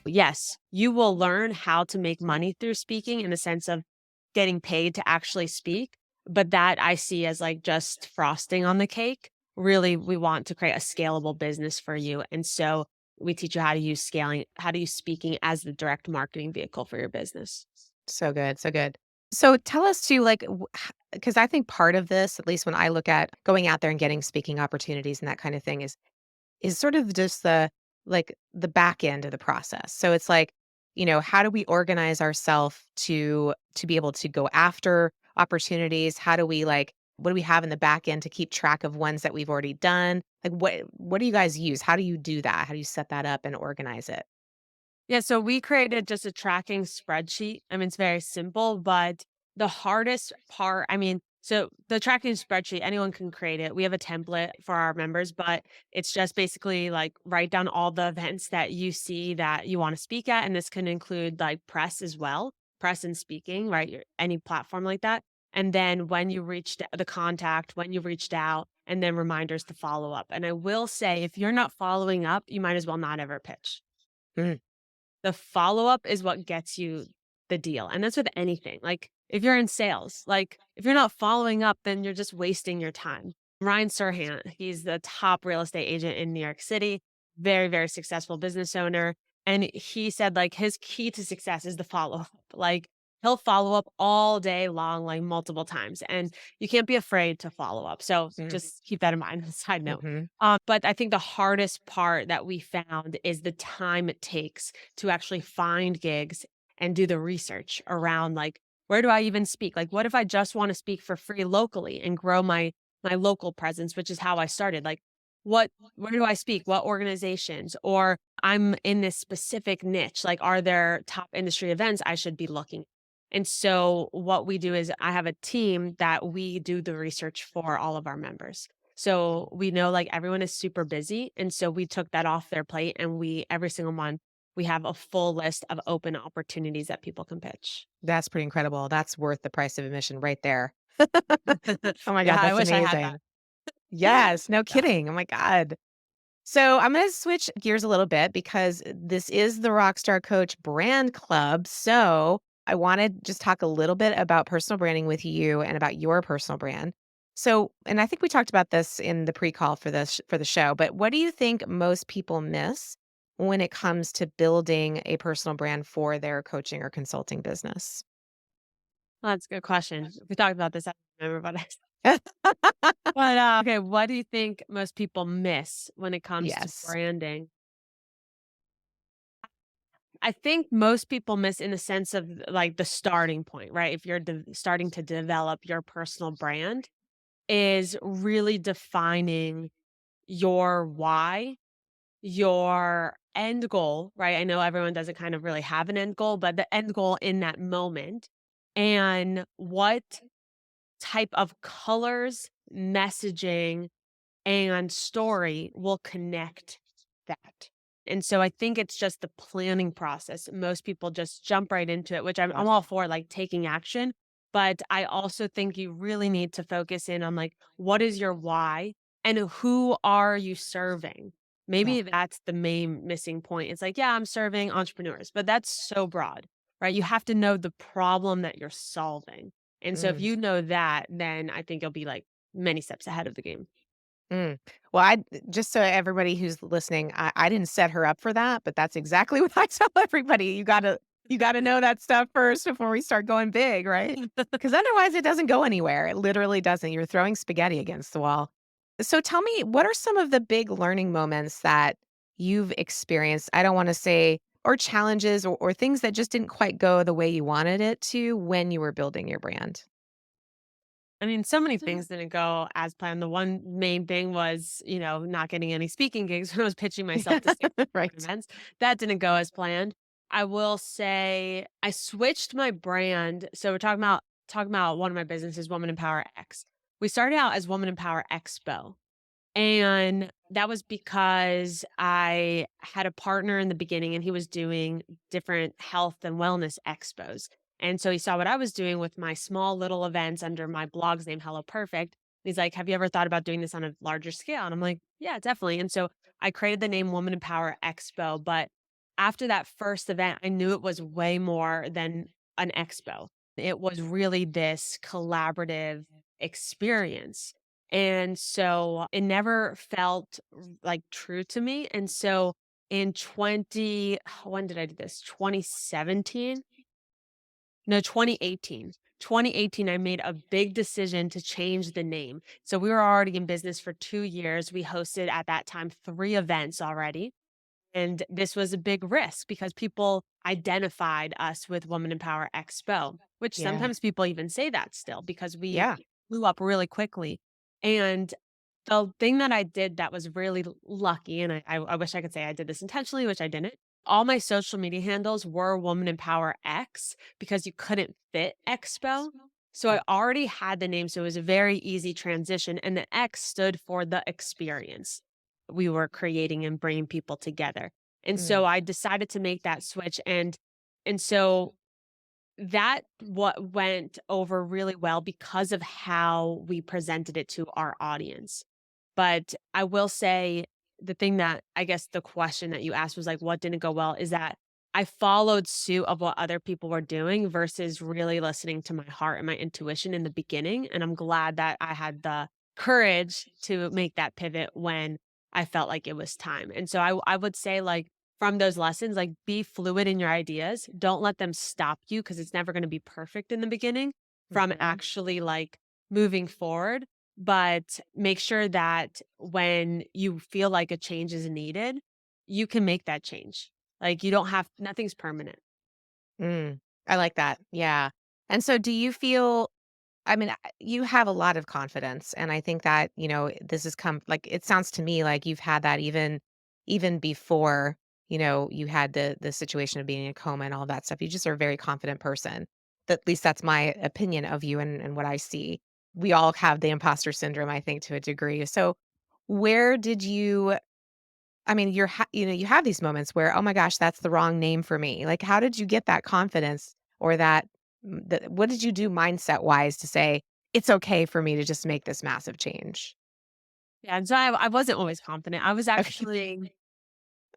Yes, you will learn how to make money through speaking in the sense of getting paid to actually speak, but that I see as like just frosting on the cake. Really, we want to create a scalable business for you. And so we teach you how to use scaling, how to use speaking as the direct marketing vehicle for your business. So good, so good. So tell us too, like, because I think part of this, at least when I look at going out there and getting speaking opportunities and that kind of thing, is sort of just the back end of the process. So it's like, how do we organize ourselves to be able to go after opportunities? How do we what do we have in the back end to keep track of ones that we've already done? Like what do you guys use? How do you do that? How do you set that up and organize it? Yeah, so we created just a tracking spreadsheet. I mean, it's very simple, but the hardest part, I mean, so the tracking spreadsheet, anyone can create it. We have a template for our members, but it's just basically like write down all the events that you see that you want to speak at. And this can include like press as well, press and speaking, right? Any platform like that. And then when you reached the contact, when you reached out, and then reminders to follow up. And I will say, if you're not following up, you might as well not ever pitch. Mm, The follow-up is what gets you the deal, and that's with anything, like, if you're in sales, like, if you're not following up, then you're just wasting your time. Ryan Serhant, he's the top real estate agent in New York City, very, very successful business owner, and he said, like, his key to success is the follow-up, like, he'll follow up all day long, like, multiple times, and you can't be afraid to follow up, so mm, just keep that in mind, side note. mhm. But I think the hardest part that we found is the time it takes to actually find gigs and do the research around like where do I even speak? Like what if I just want to speak for free locally and grow my local presence, which is how I started. Like what where do I speak? What organizations? Or I'm in this specific niche. Like are there top industry events I should be looking? And so what we do is I have a team that we do the research for all of our members. So we know like everyone is super busy. And so we took that off their plate and we every single month we have a full list of open opportunities that people can pitch. That's pretty incredible. That's worth the price of admission right there. Oh my Yeah, god, I that's wish I had that. amazing. Yes, no Yeah. kidding. Oh my god. So I'm going to switch gears a little bit because this is the Rockstar Coach Brand Club. So I want to just talk a little bit about personal branding with you and about your personal brand. So, and I think we talked about this in the pre-call for this for the show, but what do you think most people miss when it comes to building a personal brand for their coaching or consulting business? Well, that's a good question. We talked about this, I don't remember, but okay, what do you think most people miss when it comes to Yes. branding? I think most people miss in the sense of like the starting point, right? If you're starting to develop your personal brand, is really defining your why, your end goal, right? I know everyone doesn't kind of really have an end goal, but the end goal in that moment and what type of colors, messaging, and story will connect that. And so I think it's just the planning process. Most people just jump right into it, which I'm all for like taking action. But I also think you really need to focus in on like, what is your why and who are you serving? Yeah. Maybe that's the main missing point. It's like, yeah, I'm serving entrepreneurs, but that's so broad, right? You have to know the problem that you're solving. And so if Mm, you know that, then I think you'll be like many steps ahead of the game. mm. Well, I just so everybody who's listening, I didn't set her up for that, but that's exactly what I tell everybody. You gotta know that stuff first before we start going big, right? Because otherwise it doesn't go anywhere. It literally doesn't. You're throwing spaghetti against the wall. So tell me, what are some of the big learning moments that you've experienced? I don't want to say or challenges or things that just didn't quite go the way you wanted it to when you were building your brand. I mean, so many things didn't go as planned. The one main thing was, not getting any speaking gigs when I was pitching myself to state Right. events. That didn't go as planned. I will say I switched my brand. So we're talking about one of my businesses, Woman in Power X. We started out as Woman in Power Expo. And that was because I had a partner in the beginning and he was doing different health and wellness expos. And so he saw what I was doing with my small little events under my blog's name, Hello Perfect. He's like, have you ever thought about doing this on a larger scale? And I'm like, yeah, definitely. And so I created the name Woman in Power Expo. But after that first event, I knew it was way more than an expo. It was really this collaborative experience. And so it never felt like true to me. And so in 20, when did I do this? 2017? No, 2018. 2018, I made a big decision to change the name. So we were already in business for 2 years. We hosted at that time 3 events already. And this was a big risk because people identified us with Woman in Power Expo, which Yeah. sometimes people even say that still because we Yeah. blew up really quickly. And the thing that I did that was really lucky, and I wish I could say I did this intentionally, which I didn't. All my social media handles were Woman in Power X because you couldn't fit Expo. So I already had the name, so it was a very easy transition. And the X stood for the experience we were creating and bringing people together. And Mm, so I decided to make that switch. And so that what went over really well because of how we presented it to our audience. But I will say the thing that I guess the question that you asked was like, what didn't go well is that I followed suit of what other people were doing versus really listening to my heart and my intuition in the beginning. And I'm glad that I had the courage to make that pivot when I felt like it was time. And so I would say like from those lessons, like be fluid in your ideas. Don't let them stop you because it's never going to be perfect in the beginning from mhm. actually like moving forward. But make sure that when you feel like a change is needed, you can make that change. Like you don't have nothing's permanent. Mm, I like that. Yeah. And so do you feel I mean, you have a lot of confidence, and I think that, this has come like, it sounds to me like you've had that even before, you had the situation of being in a coma and all that stuff. You just are a very confident person. At least that's my opinion of you and what I see. We all have the imposter syndrome, I think, to a degree. So where did you I mean, you have these moments where, "Oh my gosh, that's the wrong name for me." Like, how did you get that confidence or what did you do mindset-wise to say, "It's okay for me to just make this massive change?" Yeah. And so I wasn't always confident. I was Okay. actually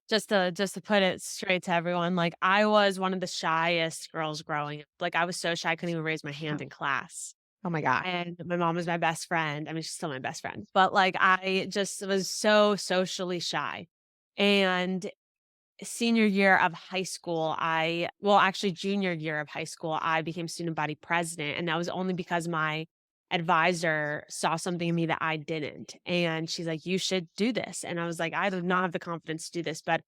just to put it straight to everyone, like I was one of the shyest girls growing up. Like I was so shy I couldn't even raise my hand Wow. in class. Oh my gosh. And my mom was my best friend. I mean, she's still my best friend, but, like, I just was so socially shy. And senior year of high school, actually, junior year of high school, I became student body president, and that was only because my advisor saw something in me that I didn't, and she's like, "You should do this." And I was like, "I do not have the confidence to do this," but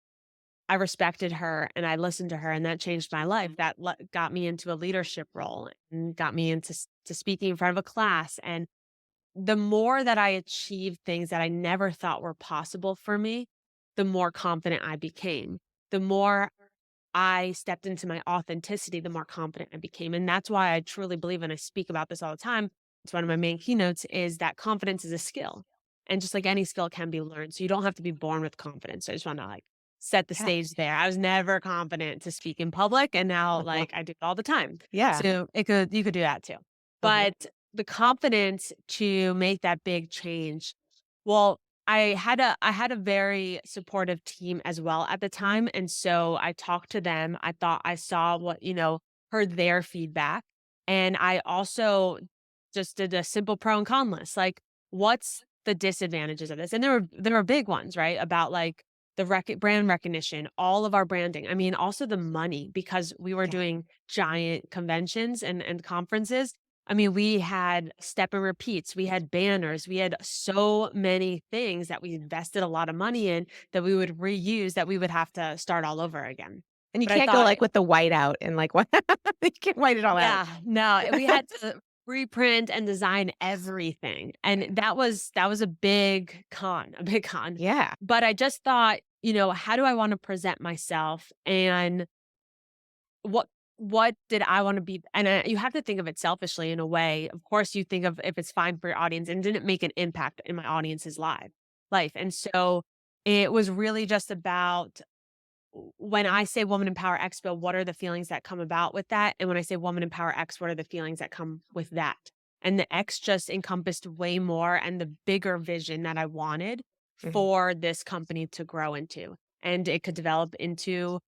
I respected her and I listened to her, and that changed my life. That got me into a leadership role and got me into to speaking in front of a class. And the more that I achieved things that I never thought were possible for me, the more confident I became. The more I stepped into my authenticity, the more confident I became. And that's why I truly believe, and I speak about this all the time. It's one of my main keynotes is that confidence is a skill. And just like any skill can be learned. So you don't have to be born with confidence. So I just want to like set the Yeah. stage there. I was never confident to speak in public. And now Uh-huh. like I do it all the time. Yeah. So you could do that too. Uh-huh. But the confidence to make that big change, well, I had a very supportive team as well at the time, and so I talked to them. I thought I saw heard their feedback, and I also just did a simple pro and con list. Like, what's the disadvantages of this? And there were big ones, right? About like the brand recognition, all of our branding. I mean, also the money because we were Yeah. doing giant conventions and conferences. I mean, we had step and repeats, we had banners, we had so many things that we invested a lot of money in that we would reuse that we would have to start all over again. And you But I can't go, thought, like, with the white out and, like, what you can't white it all out. yeah, no, we had to reprint and design everything. And that was a big con, a big con. Yeah. But I just thought, how do I want to present myself? And what what did I wanna be and, you have to think of it selfishly in a way. Of course, you think of if it's fine for your audience and didn't make an impact in my audience's life, and so it was really just about when I say Woman in Power Expo, what are the feelings that come about with that? And when I say Woman in Power X, what are the feelings that come with that? And the X just encompassed way more and the bigger vision that I wanted Mhm. for this company to grow into. And it could develop into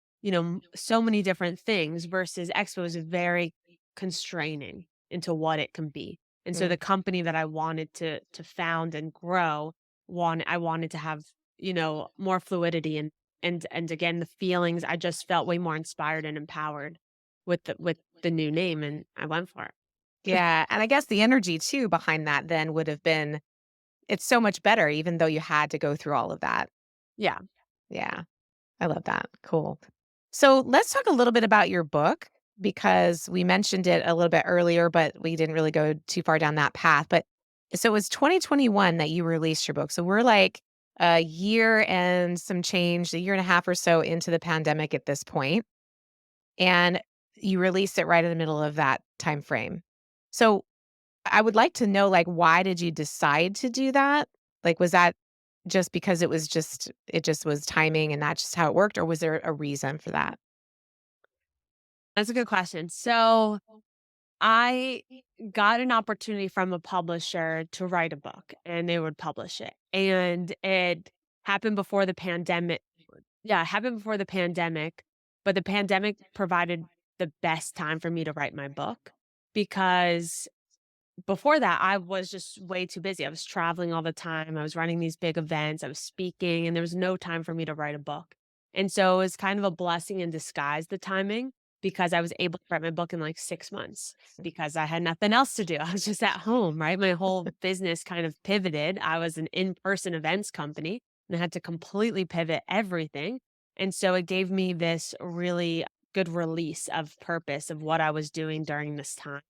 so many different things versus Expo is very constraining into what it can be. And so Mm. the company that I wanted to found and grow, I wanted to have, more fluidity and again the feelings. I just felt way more inspired and empowered with the new name and I went for it. Yeah, and I guess the energy too behind that then would have been it's so much better even though you had to go through all of that. Yeah. Yeah, I love that. Cool. So let's talk a little bit about your book because we mentioned it a little bit earlier, but we didn't really go too far down that path. But so it was 2021 that you released your book. So we're like a year and some change, a year and a half or so into the pandemic at this point, and you released it right in the middle of that time frame. So I would like to know, like, why did you decide to do that? Like, was that just because it just was timing and that's just how it worked, or was there a reason for that? That's a good question. So I got an opportunity from a publisher to write a book and they would publish it. And it happened before the pandemic. Yeah, it happened before the pandemic, but the pandemic provided the best time for me to write my book because before that, I was just way too busy. I was traveling all the time. I was running these big events. I was speaking, and there was no time for me to write a book. And so it was kind of a blessing in disguise, the timing, because I was able to write my book in like 6 months because I had nothing else to do. I was just at home, right? My whole business kind of pivoted. I was an in person events company and I had to completely pivot everything. And so it gave me this really good release of purpose of what I was doing during this time.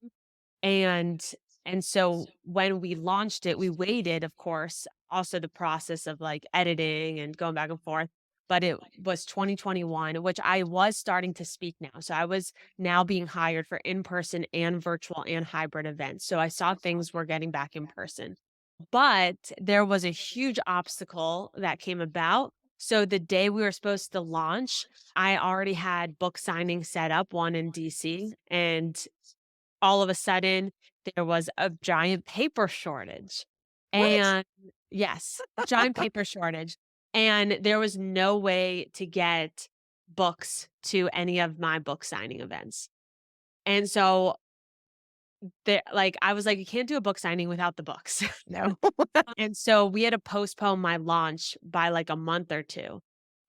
And and so when we launched it, we waited, of course, also the process of like editing and going back and forth. But it was 2021, which I was starting to speak now. So I was now being hired for in person and virtual and hybrid events. So I saw things were getting back in person. But there was a huge obstacle that came about. So the day we were supposed to launch, I already had book signing set up, one in DC, and all of a sudden, there was a giant paper shortage. What? And yes, giant paper shortage. And there was no way to get books to any of my book signing events. And so I was like, you can't do a book signing without the books. No. And so we had to postpone my launch by like a month or 2.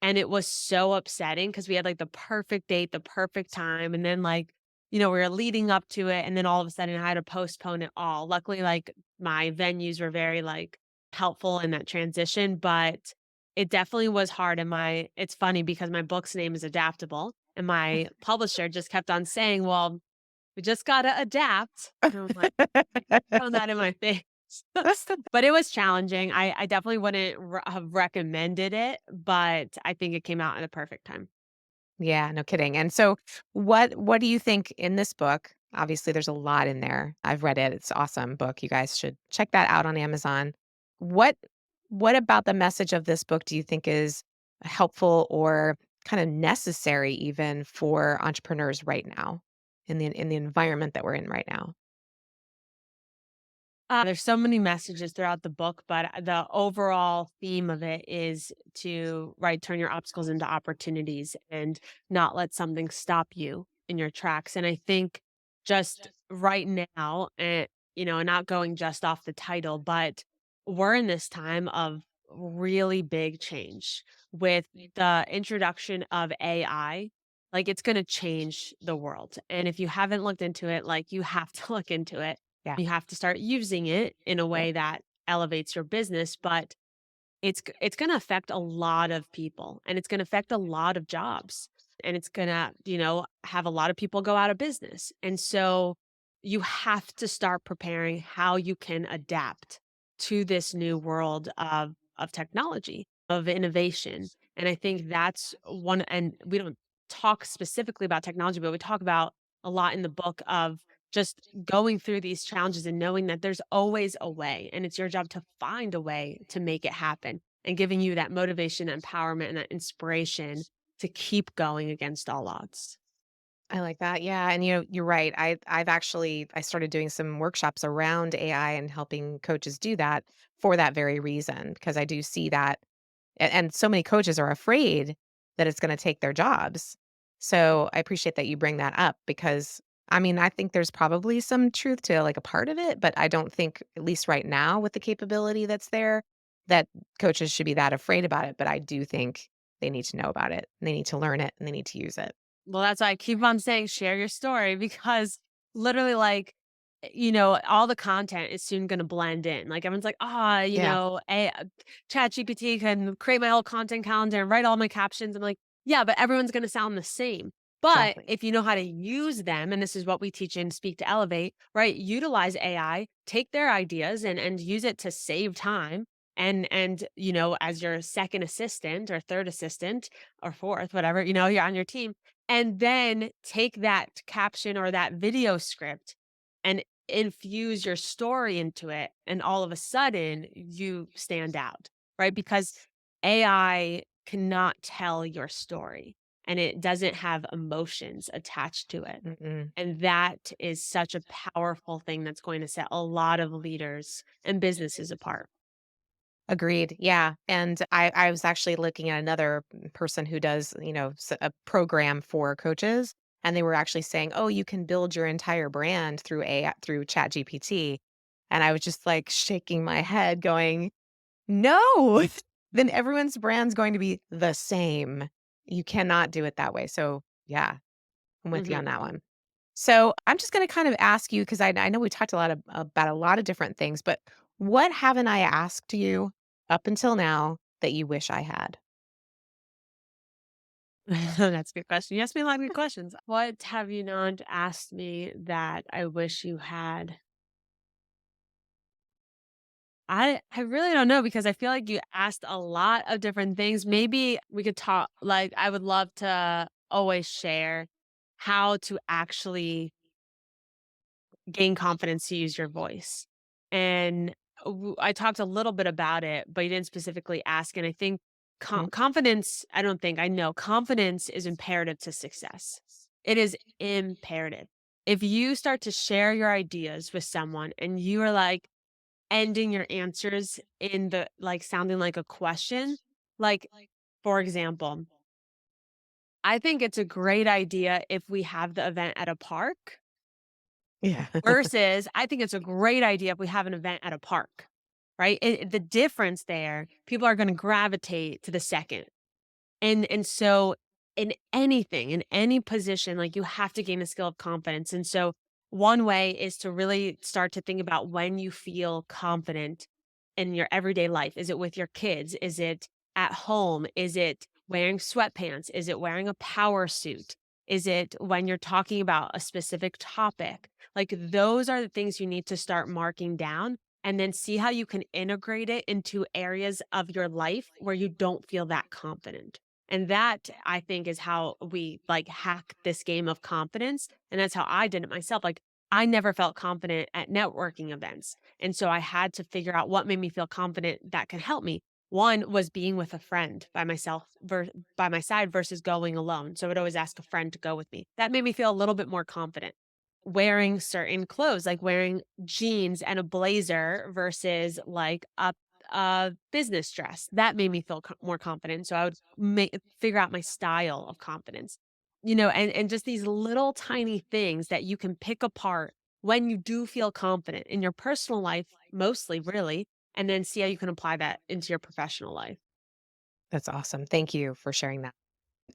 And it was so upsetting because we had like the perfect date, the perfect time. And then we were leading up to it. And then all of a sudden I had to postpone it all. Luckily, like my venues were very like helpful in that transition, but it definitely was hard. And it's funny because my book's name is Adaptable. And my publisher just kept on saying, well, we just gotta adapt. And I was like, thrown that in my face. But it was challenging. I definitely wouldn't have recommended it, but I think it came out at a perfect time. Yeah, no kidding. And so what do you think in this book? Obviously there's a lot in there. I've read it. It's an awesome book. You guys should check that out on Amazon. What what about the message of this book do you think is helpful or kind of necessary even for entrepreneurs right now in the environment that we're in right now? There's so many messages throughout the book, but the overall theme of it is to, right, turn your obstacles into opportunities and not let something stop you in your tracks. And I think just right now, not going just off the title, but we're in this time of really big change with the introduction of AI. Like it's going to change the world. And if you haven't looked into it, like you have to look into it. Yeah. You have to start using it in a Yep. way that elevates your business, but it's gonna affect a lot of people, and it's gonna affect a lot of jobs, and it's gonna, have a lot of people go out of business, and so you have to start preparing how you can adapt to this new world of technology, of innovation, and I think that's one and we don't talk specifically about technology, but we talk about a lot in the book of just going through these challenges and knowing that there's always a way, and it's your job to find a way to make it happen and giving you that motivation, empowerment, and that inspiration to keep going against all odds. I like that. Yeah, and you're right. I've actually I started doing some workshops around AI and helping coaches do that for that very reason because I do see that and so many coaches are afraid that it's going to take their jobs. So I appreciate that you bring that up because I mean, I think there's probably some truth to like a part of it, but I don't think, at least right now, with the capability that's there, that coaches should be that afraid about it. But I do think they need to know about it. And they need to learn it and they need to use it. Well, that's why I keep on saying share your story because literally, like, all the content is soon going to blend in. Like everyone's like, Yeah, Chat GPT can create my whole content calendar and write all my captions. I'm like, yeah, but everyone's going to sound the same. But exactly. if you know how to use them, and this is what we teach in Speak to Elevate, right? Utilize AI, take their ideas and use it to save time. And as your second assistant or third assistant or fourth, whatever, you're on your team, and then take that caption or that video script and infuse your story into it, and all of a sudden you stand out, right? Because AI cannot tell your story and it doesn't have emotions attached to it. Mm-mm. And that is such a powerful thing that's going to set a lot of leaders and businesses apart. Agreed. Yeah. And I was actually looking at another person who does, a program for coaches. And they were actually saying, oh, you can build your entire brand through through Chat GPT. And I was just like shaking my head, going, no, then everyone's brand's going to be the same. You cannot do it that way. So yeah, I'm with you on Mhm. that one. So I'm just going to kind of ask you because I know we talked about a lot of different things, but what haven't I asked you up until now that you wish I had? That's a good question. You asked me a lot of good questions. What have you not asked me that I wish you had? I really don't know because I feel like you asked a lot of different things. Maybe we could talk, like, I would love to always share how to actually gain confidence to use your voice. And I talked a little bit about it, but you didn't specifically ask. And I think Mhm. confidence, I don't think, I know confidence is imperative to success. It is imperative. If you start to share your ideas with someone and you are like ending your answers in the like sounding like a question, like, for example, I think it's a great idea if we have the event at a park. Yeah. Versus, I think it's a great idea if we have an event at a park, right? The difference there, people are gonna gravitate to the second. And so in anything, in any position, like, you have to gain the skill of confidence, and so one way is to really start to think about when you feel confident in your everyday life. Is it with your kids? Is it at home? Is it wearing sweatpants? Is it wearing a power suit? Is it when you're talking about a specific topic? Like, those are the things you need to start marking down and then see how you can integrate it into areas of your life where you don't feel that confident. And that, I think, is how we like hack this game of confidence. And that's how I did it myself. Like, I never felt confident at networking events. And so I had to figure out what made me feel confident that can help me. One was being with a friend by myself, by my side versus going alone. So I would always ask a friend to go with me. That made me feel a little bit more confident. Wearing certain clothes, like wearing jeans and a blazer versus like a business dress. That made me feel more confident. So I would figure out my style of confidence, and just these little tiny things that you can pick apart when you do feel confident in your personal life, mostly, really, and then see how you can apply that into your professional life. That's awesome. Thank you for sharing that.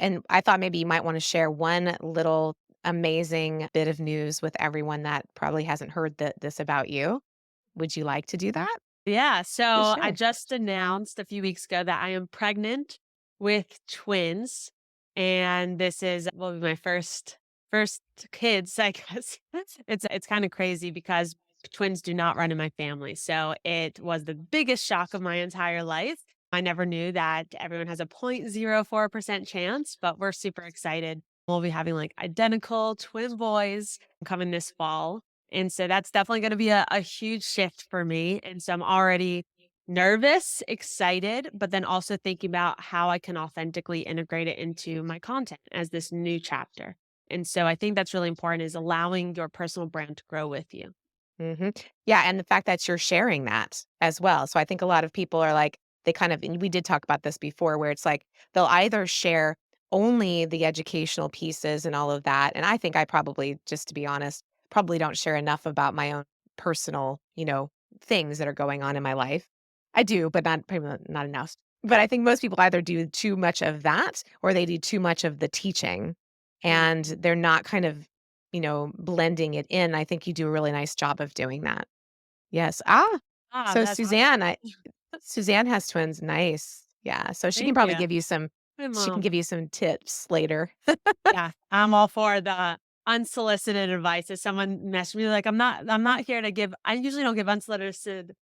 And I thought maybe you might want to share one little amazing bit of news with everyone that probably hasn't heard this about you. Would you like to do that? Yeah, Please so I share. just announced a few weeks ago that I am pregnant with twins, and this is will be my first kids, I guess. It's kind of crazy because twins do not run in my family. So it was the biggest shock of my entire life. I never knew that everyone has a 0.04% chance, but we're super excited. We'll be having like identical twin boys coming this fall. And so that's definitely going to be a huge shift for me. And so I'm already nervous, excited, but then also thinking about how I can authentically integrate it into my content as this new chapter. And so I think that's really important is allowing your personal brand to grow with you. Yeah, and the fact that you're sharing that as well. So I think a lot of people are like, they kind of, and we did talk about this before, where it's like they'll either share only the educational pieces and all of that. And I think I probably, just to be honest, probably don't share enough about my own personal, things that are going on in my life. I do, but not probably not enough. But I think most people either do too much of that or they do too much of the teaching Mm. and they're not kind of, blending it in. I think you do a really nice job of doing that. Yes. Ah, So that's awesome. Suzanne has twins. Nice. Yeah. So she can Thank probably you. give you some My she can mom. give you some tips later. Yeah, I'm all for the unsolicited advice. If someone messaged me like, I'm not here to give I usually don't give unsolicited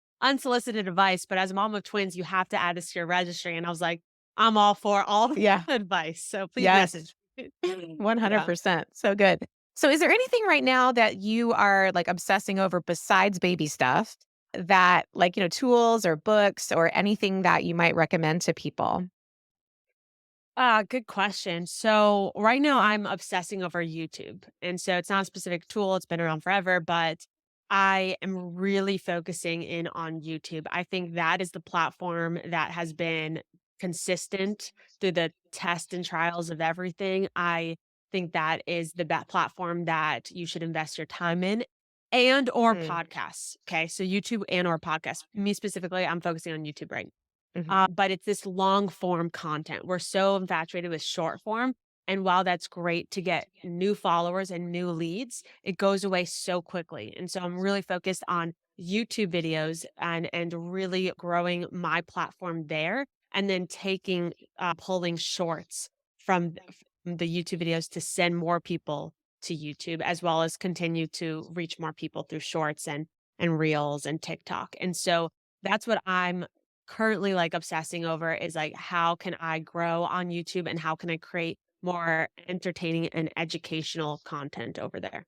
advice, but as a mom of twins, you have to add this to your registry. And I was like, I'm all for all the Yeah. advice. So please Yes. message me. Yeah. 100%. So good. So is there anything right now that you are like obsessing over besides baby stuff that like, tools or books or anything that you might recommend to people? Good question. So right now I'm obsessing over YouTube. And so it's not a specific tool, it's been around forever, but I am really focusing in on YouTube. I think that is the platform that has been consistent through the test and trials of everything. I think that is the platform that you should invest your time in and or Mm, podcasts. Okay. So YouTube and or podcasts. Me specifically, I'm focusing on YouTube right mhm, but it's this long form content. We're so infatuated with short form. And while that's great to get new followers and new leads, it goes away so quickly. And so I'm really focused on YouTube videos and really growing my platform there and then taking pulling shorts from the YouTube videos to send more people to YouTube as well as continue to reach more people through shorts and reels and TikTok. And so that's what I'm currently like obsessing over is like how can I grow on YouTube and how can I create more entertaining and educational content over there.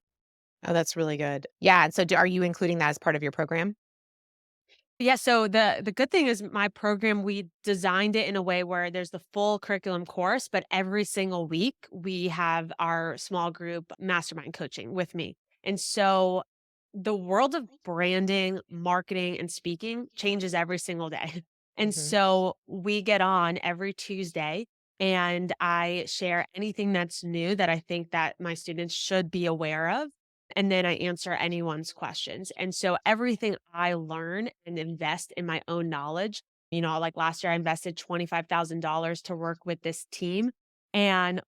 oh, that's really good. Yeah, and so are you including that as part of your program? Yeah, so the good thing is my program, we designed it in a way where there's the full curriculum course, but every single week we have our small group mastermind coaching with me. And so the world of branding, marketing, and speaking changes every single day. And Mhm. so we get on every Tuesday and I share anything that's new that I think that my students should be aware of and then I answer anyone's questions. And so everything I learn and invest in my own knowledge, like last year I invested $25,000 to work with this team. And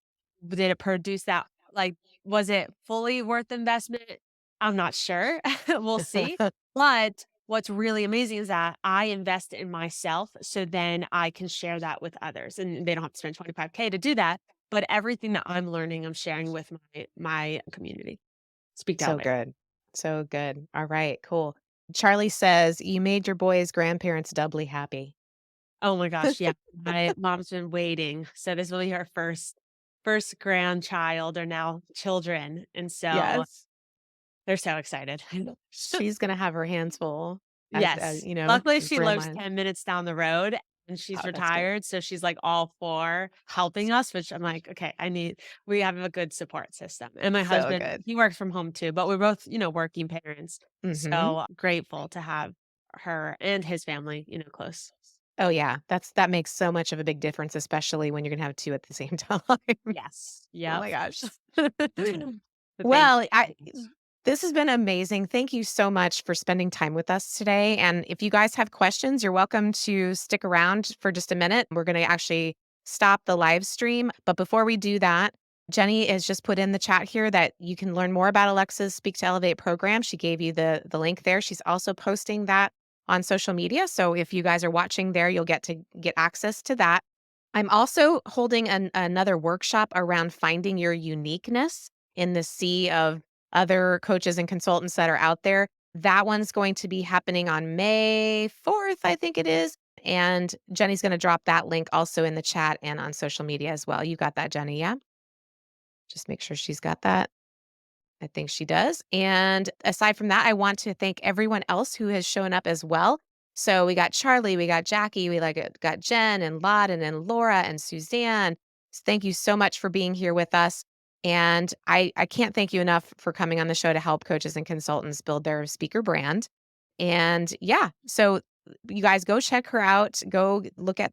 did it produce that? Like, was it fully worth the investment? I'm not sure. We'll see. But what's really amazing is that I invest in myself so then I can share that with others and they don't have to spend 25K to do that. But everything that I'm learning, I'm sharing with my community. Speak to So elevate. good. So good. All right, cool. Charlie says, "You made your boys' grandparents doubly happy." Oh my gosh, yeah. My mom's been waiting. So this will be her first grandchild or now children. And so Yes. they're so excited. She's gonna have her hands full as Yes. Luckily, as she lives grandma. 10 minutes down the road and she's Oh, that's good. retired. So she's like all for helping us, which I'm like, okay, we have a good support system. And my So husband, good. he works from home too, but we're both, working parents. Mhm. So grateful to have her and his family, close. Oh, yeah. That makes so much of a big difference, especially when you're gonna have 2 at the same time. Yes. Oh Yep. my gosh. But thank Well, you. this has been amazing. Thank you so much for spending time with us today. And if you guys have questions, you're welcome to stick around for just a minute. We're going to actually stop the live stream. But before we do that, Jenny has just put in the chat here that you can learn more about Alexa's Speak to Elevate program. She gave you the link there. She's also posting that on social media. So if you guys are watching there, you'll get to get access to that. I'm also holding another workshop around finding your uniqueness in the sea of other coaches and consultants that are out there. That one's going to be happening on May 4th, I think it is. And Jenny's going to drop that link also in the chat and on social media as well. You got that, Jenny? Yeah. Just make sure she's got that. I think she does. And aside from that, I want to thank everyone else who has shown up as well. So we got Charlie, we got Jackie, we got Jen and Loden and Laura and Suzanne. Thank you so much for being here with us. And I can't thank you enough for coming on the show to help coaches and consultants build their speaker brand. And yeah, so you guys go check her out. Go look at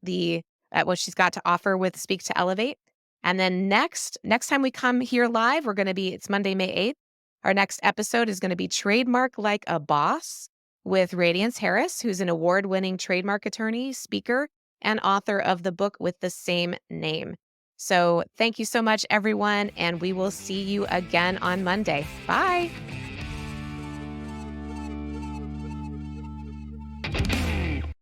what she's got to offer with Speak to Elevate. And then next time we come here live, we're gonna be it's Monday, May 8th. Our next episode is gonna be Trademark Like a Boss with Radiance Harris, who's an award-winning trademark attorney, speaker, and author of the book with the same name. So thank you so much, everyone, and we will see you again on Monday. Bye.